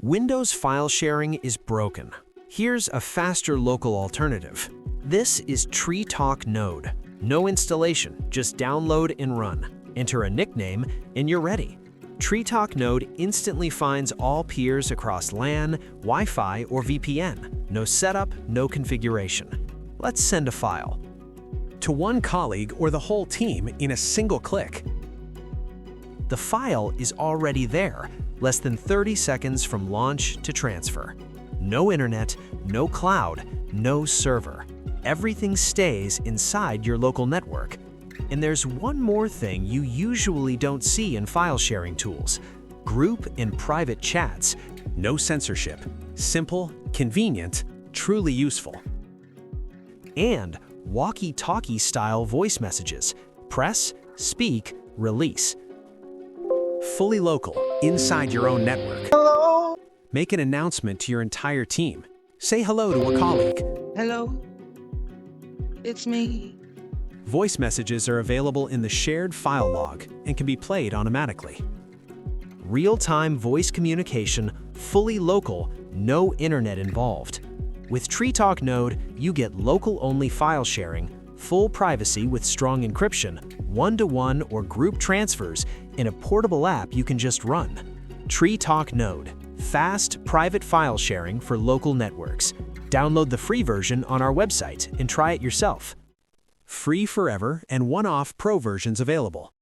Windows file sharing is broken. Here's a faster local alternative. This is TreeTalk Node. No installation, just download and run. Enter a nickname, and you're ready. TreeTalk Node instantly finds all peers across LAN, Wi-Fi, or VPN. No setup, no configuration. Let's send a file to one colleague or the whole team in a single click. The file is already there, less than 30 seconds from launch to transfer. No internet, no cloud, no server. Everything stays inside your local network. And there's one more thing you usually don't see in file sharing tools: group and private chats. No censorship. Simple, convenient, truly useful. And walkie-talkie style voice messages. Press, speak, release. Fully local, inside your own network. Hello. Make an announcement to your entire team. Say hello to a colleague. Hello. It's me. Voice messages are available in the shared file log and can be played automatically. Real-time voice communication, fully local, no internet involved. With TreeTalk Node, you get local-only file sharing, full privacy with strong encryption, one-to-one or group transfers, and a portable app you can just run. TreeTalk Node. Fast, private file sharing for local networks. Download the free version on our website and try it yourself. Free forever and one-off pro versions available.